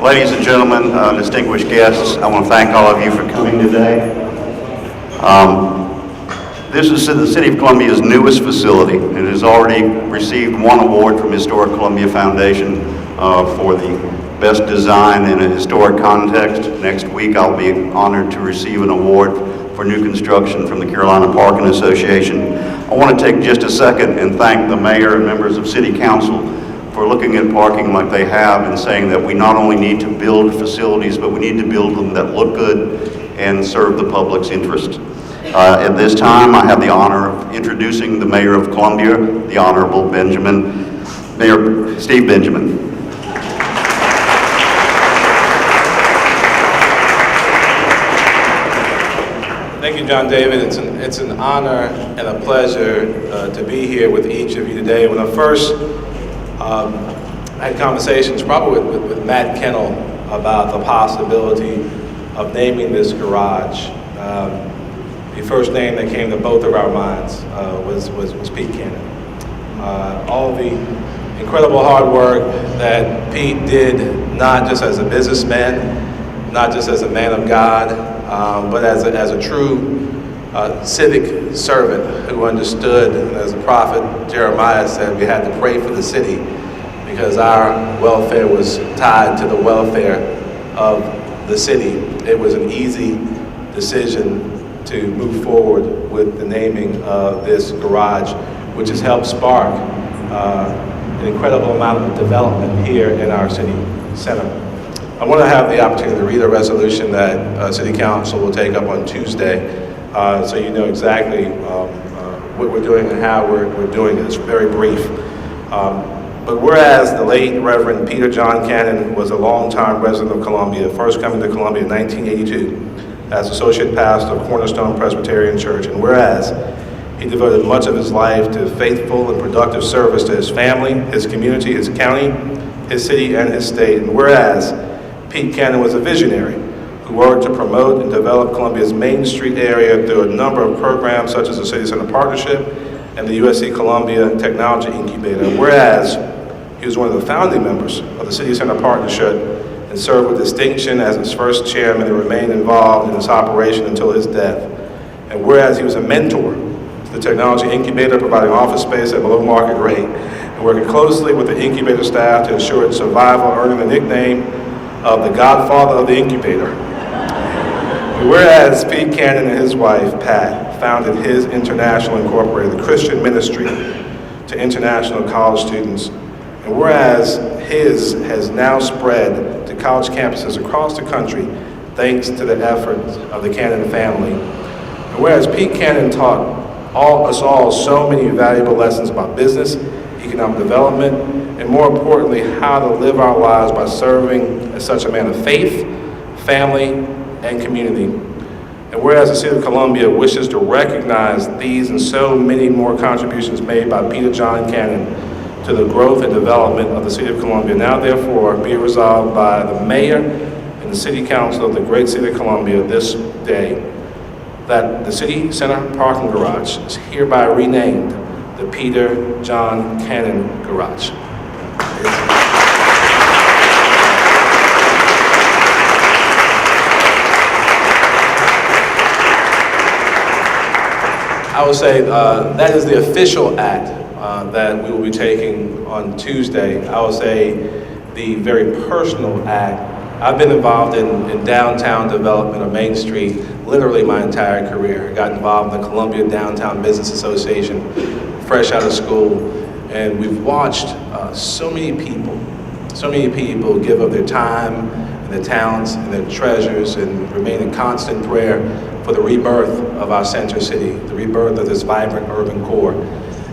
Ladies and gentlemen, distinguished guests, I want to thank all of you for coming today. This is the City of Columbia's newest facility. It has already received one award from Historic Columbia Foundation for the best design in a historic context. Next week I'll be honored to receive an award for new construction from the Carolina Parking Association. I want to take just a second and thank the mayor and members of City Council for looking at parking like they have and saying that we not only need to build facilities, but we need to build them that look good and serve the public's interest. At this time, I have the honor of introducing the Mayor of Columbia, the Honorable Mayor Steve Benjamin. Thank you, John David. It's an honor and a pleasure to be here with each of you today. When I first had conversations probably with Matt Kennel about the possibility of naming this garage, the first name that came to both of our minds was Pete Cannon. All the incredible hard work that Pete did, not just as a businessman, not just as a man of God, but as a true civic servant who understood, and as the prophet Jeremiah said, we had to pray for the city because our welfare was tied to the welfare of the city. It was an easy decision to move forward with the naming of this garage, which has helped spark an incredible amount of development here in our city center. I want to have the opportunity to read a resolution that City Council will take up on Tuesday, so you know exactly what we're doing and how we're doing it. It's very brief. But whereas the late Reverend Peter John Cannon was a longtime resident of Columbia, first coming to Columbia in 1982 as associate pastor of Cornerstone Presbyterian Church, and whereas he devoted much of his life to faithful and productive service to his family, his community, his county, his city, and his state, and whereas Pete Cannon was a visionary who worked to promote and develop Columbia's Main Street area through a number of programs such as the City Center Partnership and the USC Columbia Technology Incubator, and whereas he was one of the founding members of the City Center Partnership and served with distinction as its first chairman and remained involved in its operation until his death. And whereas he was a mentor to the Technology Incubator, providing office space at below market rate, and working closely with the incubator staff to ensure its survival, earning the nickname of the Godfather of the Incubator. And whereas Pete Cannon and his wife, Pat, founded His International Incorporated, the Christian ministry to international college students, and whereas His has now spread to college campuses across the country thanks to the efforts of the Cannon family. And whereas Pete Cannon taught us all so many valuable lessons about business, economic development, and more importantly, how to live our lives by serving as such a man of faith, family, and community. And whereas the City of Columbia wishes to recognize these and so many more contributions made by Peter John Cannon to the growth and development of the City of Columbia, now therefore be resolved by the Mayor and the City Council of the great City of Columbia this day that the City Center Parking Garage is hereby renamed the Peter John Cannon Garage. I would say that is the official act that we will be taking on Tuesday. I would say the very personal act. I've been involved in downtown development of Main Street literally my entire career. I got involved in the Columbia Downtown Business Association, fresh out of school, and we've watched so many people give up their time and their talents and their treasures and remain in constant prayer for the rebirth of our center city, the rebirth of this vibrant urban core.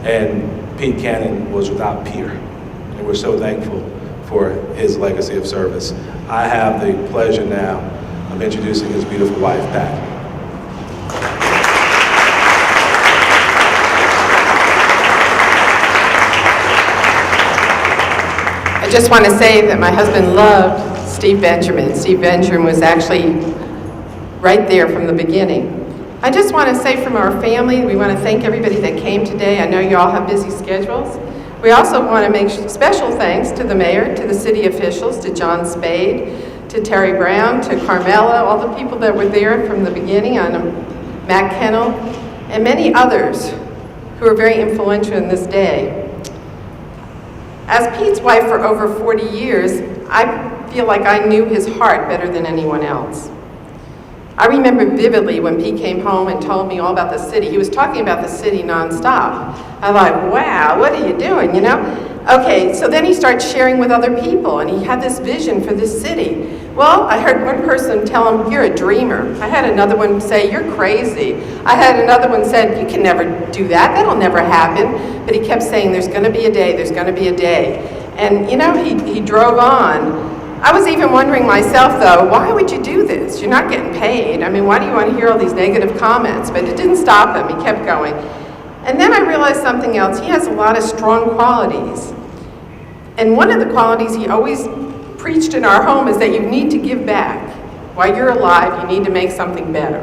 And Pete Cannon was without peer, and we're so thankful for his legacy of service. I have the pleasure now of introducing his beautiful wife, Pat. I just want to say that my husband loved Steve Benjamin. Steve Benjamin was actually right there from the beginning. I just want to say from our family, we want to thank everybody that came today. I know you all have busy schedules. We also want to make special thanks to the mayor, to the city officials, to John Spade, to Terry Brown, to Carmela, all the people that were there from the beginning, on Matt Kennel, and many others who are very influential in this day. As Pete's wife for over 40 years, I feel like I knew his heart better than anyone else. I remember vividly when Pete came home and told me all about the city. He was talking about the city nonstop. I was like, wow, what are you doing, you know? Okay, so then he starts sharing with other people, and he had this vision for this city. Well, I heard one person tell him, you're a dreamer. I had another one say, you're crazy. I had another one said, you can never do that. That'll never happen. But he kept saying, there's going to be a day, there's going to be a day. And, you know, he drove on. I was even wondering myself, though, why would you do this? You're not getting paid. I mean, why do you want to hear all these negative comments? But it didn't stop him. He kept going. And then I realized something else. He has a lot of strong qualities. And one of the qualities he always preached in our home is that you need to give back. While you're alive, you need to make something better,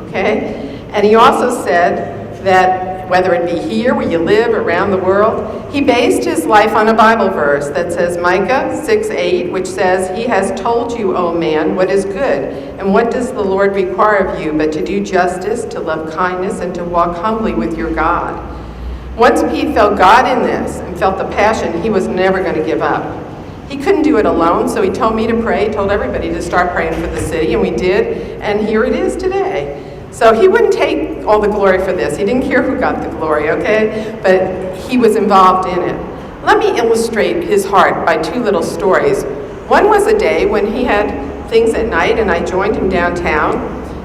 okay? And he also said that whether it be here, where you live, around the world, he based his life on a Bible verse that says Micah 6:8, which says, he has told you, O man, what is good, and what does the Lord require of you but to do justice, to love kindness, and to walk humbly with your God. Once Pete felt God in this and felt the passion, he was never going to give up. He couldn't do it alone, so he told me to pray, told everybody to start praying for the city, and we did, and here it is today. So he wouldn't take all the glory for this. He didn't care who got the glory, okay? But he was involved in it. Let me illustrate his heart by two little stories. One was a day when he had things at night, and I joined him downtown.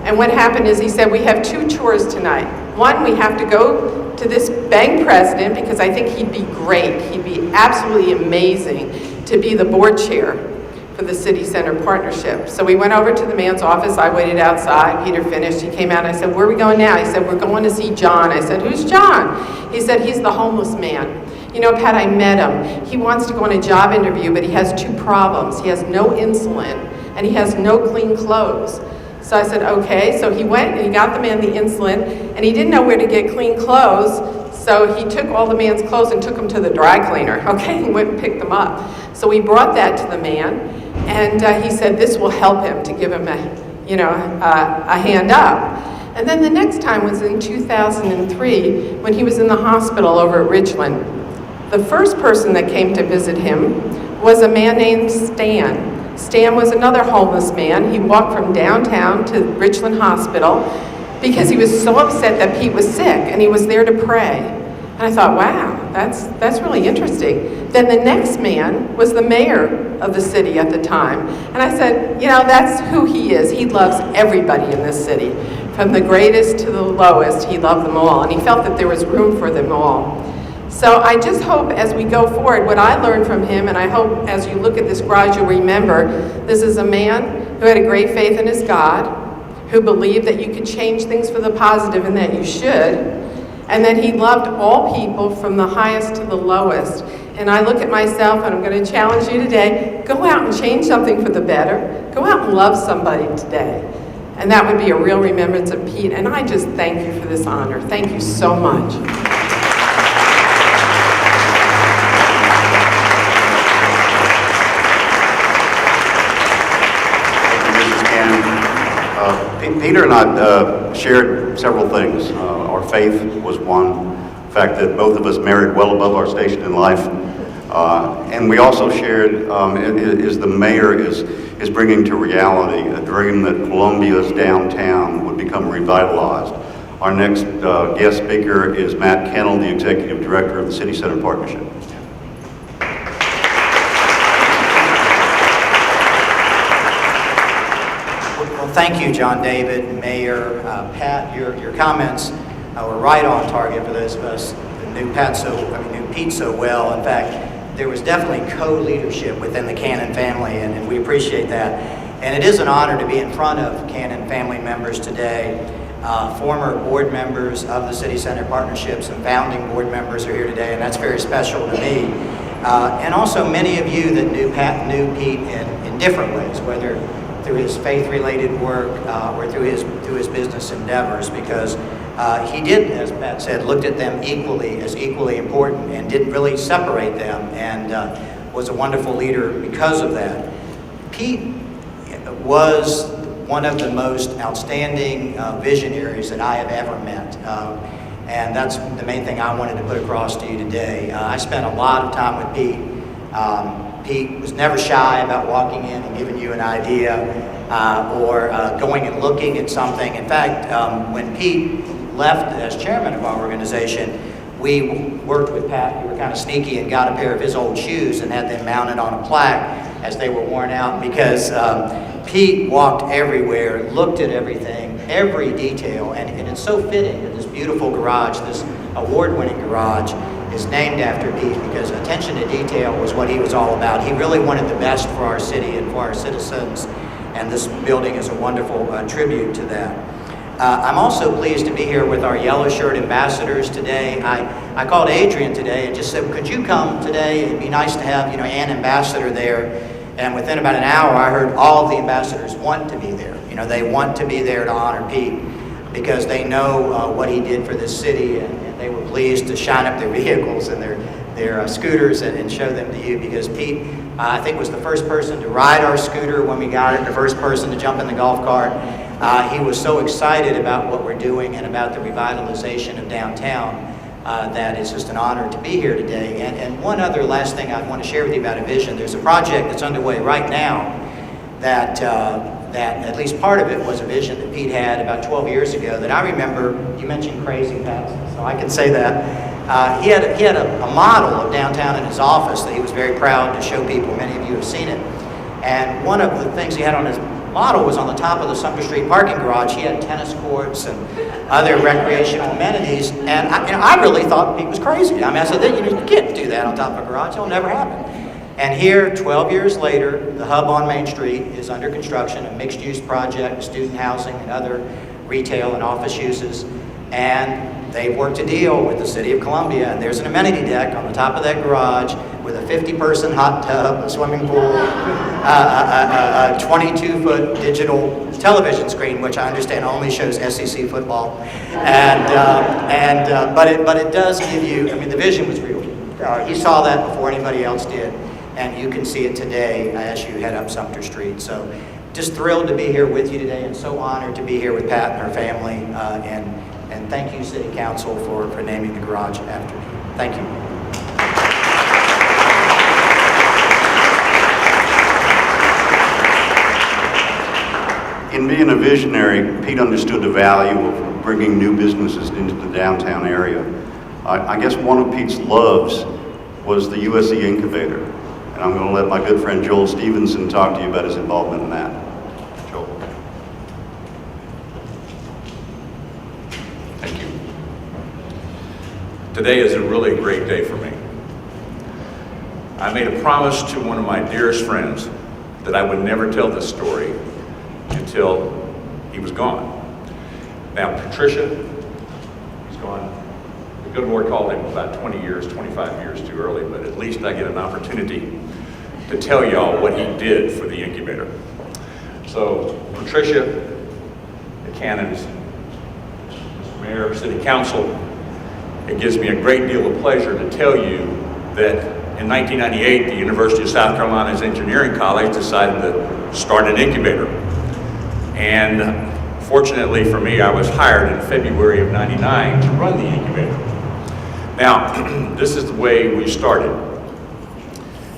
And what happened is he said, we have two chores tonight. One, we have to go to this bank president, because I think he'd be great. He'd be absolutely amazing to be the board chair for the City Center Partnership. So we went over to the man's office. I waited outside. Peter finished. He came out. I said, where are we going now? He said, we're going to see John. I said, who's John? He said, he's the homeless man. You know, Pat, I met him. He wants to go on a job interview, but he has two problems. He has no insulin, and he has no clean clothes. So I said, okay. So he went and he got the man the insulin, and he didn't know where to get clean clothes. So he took all the man's clothes and took them to the dry cleaner, okay? He went and picked them up. So we brought that to the man, and he said this will help him to give him a hand up. And then the next time was in 2003 when he was in the hospital over at Ridgeland. The first person that came to visit him was a man named Stan. Stan was another homeless man. He walked from downtown to Richland Hospital because he was so upset that Pete was sick, and he was there to pray. And I thought, wow, that's really interesting. Then the next man was the mayor of the city at the time. And I said, you know, that's who he is. He loves everybody in this city. From the greatest to the lowest, he loved them all. And he felt that there was room for them all. So I just hope as we go forward, what I learned from him, and I hope as you look at this garage, you'll remember, this is a man who had a great faith in his God, who believed that you could change things for the positive and that you should, and that he loved all people from the highest to the lowest. And I look at myself, and I'm going to challenge you today, go out and change something for the better. Go out and love somebody today. And that would be a real remembrance of Pete. And I just thank you for this honor. Thank you so much. Peter and I shared several things. Our faith was one. The fact that both of us married well above our station in life. And we also shared is the mayor is bringing to reality a dream that Columbia's downtown would become revitalized. Our next guest speaker is Matt Kennel, the Executive Director of the City Center Partnership. Thank you, John David, Mayor, Pat. Your comments were right on target for those of us that knew Pete so well. In fact, there was definitely co-leadership within the Cannon family, and we appreciate that. And it is an honor to be in front of Cannon family members today. Former board members of the City Center Partnerships and founding board members are here today, and that's very special to me. And also many of you that knew Pete in different ways, whether through his faith-related work or through his business endeavors, because He did, as Pat said, looked at them as equally important and didn't really separate them, and was a wonderful leader because of that. Pete was one of the most outstanding visionaries that I have ever met. And that's the main thing I wanted to put across to you today. I spent a lot of time with Pete. Pete was never shy about walking in and giving you an idea or going and looking at something. In fact, when Pete left as chairman of our organization, we worked with Pat. We were kind of sneaky and got a pair of his old shoes and had them mounted on a plaque as they were worn out, because Pete walked everywhere, looked at everything, every detail, and it's so fitting that this beautiful garage, this award-winning garage, is named after Pete, because attention to detail was what he was all about. He really wanted the best for our city and for our citizens, and this building is a wonderful tribute to that. I'm also pleased to be here with our yellow shirt ambassadors today. I called Adrian today and just said, could you come today? It'd be nice to have, an ambassador there. And within about an hour, I heard all of the ambassadors want to be there. They want to be there to honor Pete because they know what he did for this city, and they were pleased to shine up their vehicles and their scooters and show them to you, because Pete, I think, was the first person to ride our scooter when we got it, the first person to jump in the golf cart. He was so excited about what we're doing and about the revitalization of downtown that it's just an honor to be here today. And one other last thing I want to share with you about a vision. There's a project that's underway right now that at least part of it was a vision that Pete had about 12 years ago that I remember. You mentioned crazy, Pat, so I can say that. He had a model of downtown in his office that he was very proud to show people. Many of you have seen it. And one of the things he had on his model was on the top of the Sumter Street parking garage. He had tennis courts and other recreational amenities, and I really thought Pete was crazy. I said, you can't do that on top of a garage. It'll never happen. And here, 12 years later, the Hub on Main Street is under construction, a mixed-use project, student housing and other retail and office uses, and they've worked a deal with the City of Columbia, and there's an amenity deck on the top of that garage with a 50-person hot tub, a swimming pool, a 22-foot digital television screen, which I understand only shows SEC football, but it does give you. The vision was real. He saw that before anybody else did, and you can see it today as you head up Sumter Street. So, just thrilled to be here with you today, and so honored to be here with Pat and her family, and thank you, City Council, for naming the garage after me. Thank you. In being a visionary, Pete understood the value of bringing new businesses into the downtown area. I guess one of Pete's loves was the USC Incubator, and I'm going to let my good friend Joel Stevenson talk to you about his involvement in that. Joel. Thank you. Today is a really great day for me. I made a promise to one of my dearest friends that I would never tell this story until he was gone. Now, Patricia, he's gone. The good Lord called him about 25 years too early, but at least I get an opportunity to tell y'all what he did for the incubator. So, Patricia, the Cannons, Mr. Mayor, City Council, it gives me a great deal of pleasure to tell you that in 1998, the University of South Carolina's Engineering College decided to start an incubator. And fortunately for me, I was hired in February of '99 to run the incubator. Now, this is the way we started.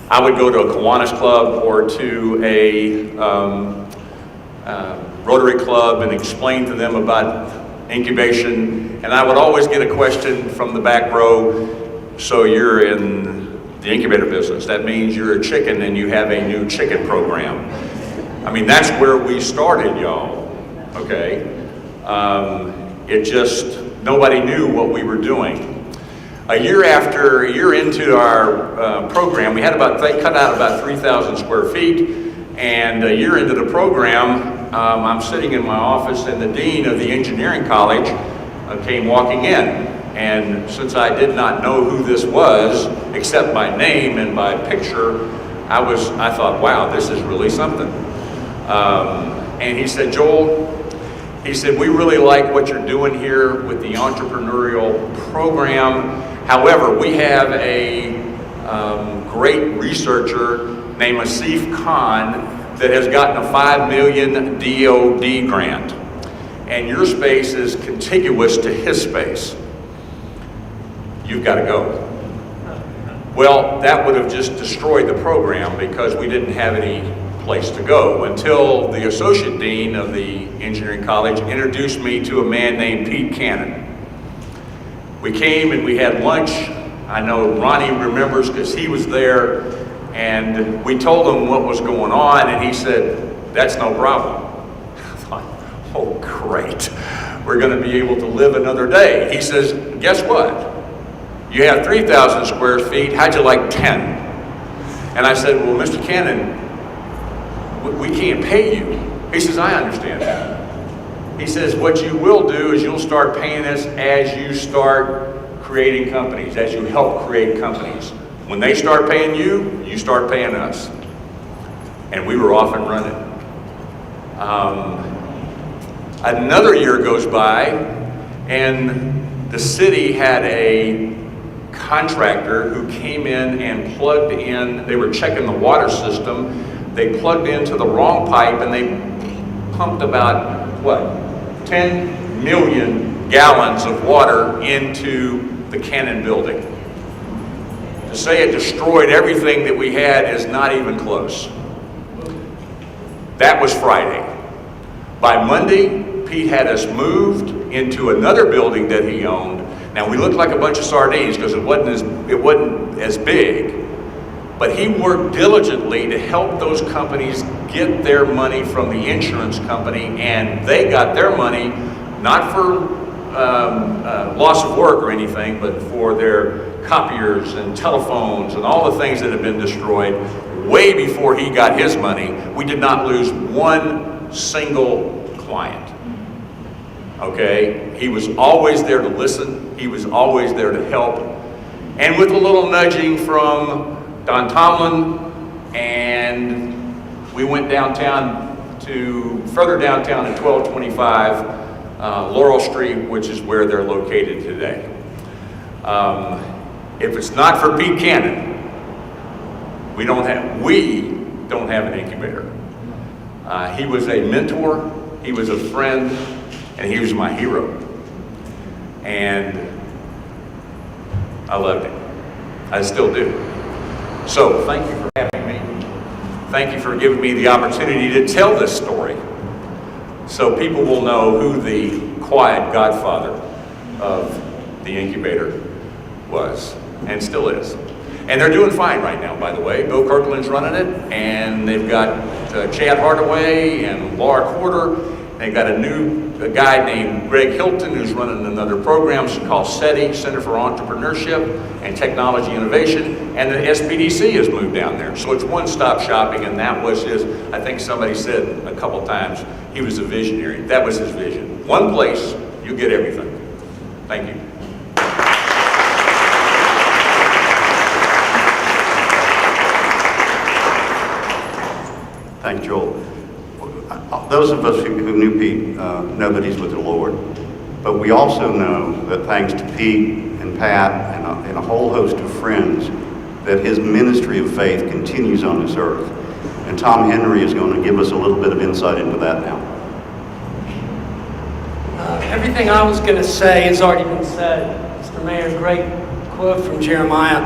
I would go to a Kiwanis Club or to a Rotary Club and explain to them about incubation, and I would always get a question from the back row, so you're in the incubator business. That means you're a chicken and you have a new chicken program. That's where we started, y'all, okay? Nobody knew what we were doing. A year into our program, they cut out about 3,000 square feet, and a year into the program, I'm sitting in my office, and the dean of the engineering college came walking in. And since I did not know who this was, except by name and by picture, I thought, wow, this is really something. And he said, Joel, He said, we really like what you're doing here with the entrepreneurial program. However, we have a great researcher named Asif Khan that has gotten a $5 million DOD grant. And your space is contiguous to his space. You've got to go. Well, that would have just destroyed the program because we didn't have any place to go until the associate dean of the engineering college introduced me to a man named Pete Cannon. We came and we had lunch. I know Ronnie remembers because he was there, and we told him what was going on, and he said, that's no problem. I thought, oh great, we're going to be able to live another day. He says, guess what? You have 3,000 square feet, how'd you like 10? And I said, well, Mr. Cannon, we can't pay you. He says, I understand that. He says, what you will do is you'll start paying us as you start creating companies, as you help create companies. When they start paying you, you start paying us. And we were off and running. Another year goes by, and the city had a contractor who came in and plugged in, they were checking the water system, they plugged into the wrong pipe and they pumped about, what, 10 million gallons of water into the Cannon building. To say it destroyed everything that we had is not even close. That was Friday. By Monday, Pete had us moved into another building that he owned. Now we looked like a bunch of sardines because it wasn't as big, but he worked diligently to help those companies get their money from the insurance company, and they got their money not for loss of work or anything, but for their copiers and telephones and all the things that had been destroyed. Way before he got his money, we did not lose one single client. Okay? He was always there to listen. He was always there to help. And with a little nudging from Don Tomlin, and we went downtown to, further downtown at 1225 Laurel Street, which is where they're located today. If it's not for Pete Cannon, we don't have an incubator. He was a mentor, he was a friend, and he was my hero. And I loved him. I still do. So thank you for having me. Thank you for giving me the opportunity to tell this story so people will know who the quiet godfather of the incubator was and still is. And they're doing fine right now, by the way. Bill Kirkland's running it, and they've got Chad Hardaway and Laura Corder. They've got a guy named Greg Hilton who's running another program called SETI, Center for Entrepreneurship and Technology Innovation, and the SPDC has moved down there. So it's one-stop shopping, and that was his, I think somebody said a couple times, he was a visionary. That was his vision. One place, you get everything. Thank you. Thank you, Joel. Those of us who knew Pete know that he's with the Lord, but we also know that thanks to Pete and Pat and a whole host of friends, that his ministry of faith continues on this earth. And Tom Henry is going to give us a little bit of insight into that now. Everything I was going to say has already been said. Mr. Mayor, great quote from Jeremiah.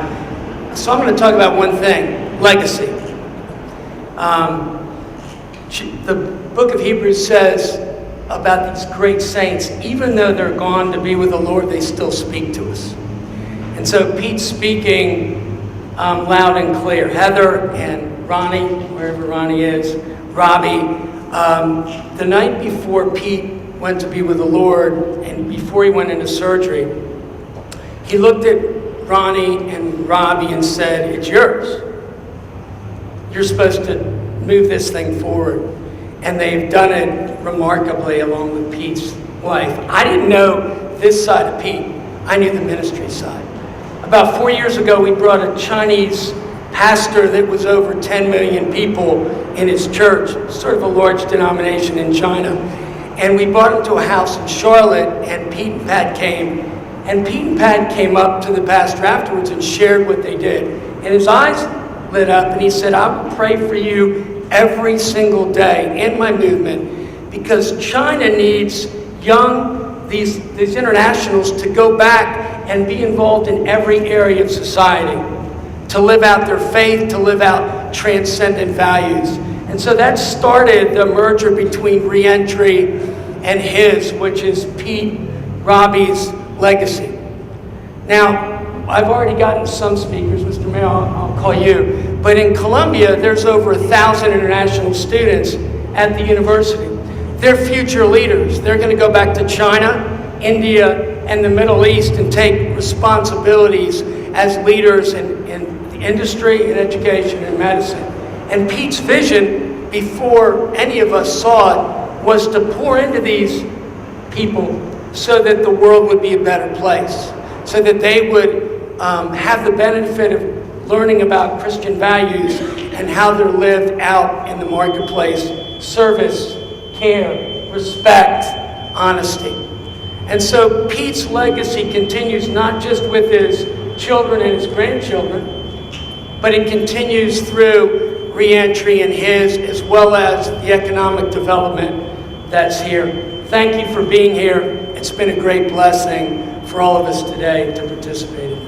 So I'm going to talk about one thing, legacy. The book of Hebrews says about these great saints, even though they're gone to be with the Lord, they still speak to us. And so Pete's speaking loud and clear. Heather and Ronnie, wherever Ronnie is, Robbie, the night before Pete went to be with the Lord and before he went into surgery, he looked at Ronnie and Robbie and said, it's yours. You're supposed to move this thing forward. And they've done it remarkably along with Pete's life. I didn't know this side of Pete. I knew the ministry side. About 4 years ago, we brought a Chinese pastor that was over 10 million people in his church, sort of a large denomination in China. And we brought him to a house in Charlotte, and Pete and Pat came. And Pete and Pat came up to the pastor afterwards and shared what they did. And his eyes lit up, and he said, I will pray for you every single day in my movement, because China needs these internationals to go back and be involved in every area of society, to live out their faith, to live out transcendent values. And so that started the merger between Reentry and his, which is Pete Robbie's legacy. Now, I've already gotten some speakers, Mr. Mayor, I'll call you. But in Columbia, there's over 1,000 international students at the university. They're future leaders. They're going to go back to China, India, and the Middle East and take responsibilities as leaders in the industry, in education, and medicine. And Pete's vision, before any of us saw it, was to pour into these people so that the world would be a better place, so that they would have the benefit of learning about Christian values and how they're lived out in the marketplace: service, care, respect, honesty. And so Pete's legacy continues not just with his children and his grandchildren, but it continues through Reentry and his, as well as the economic development that's here. Thank you for being here. It's been a great blessing for all of us today to participate in this.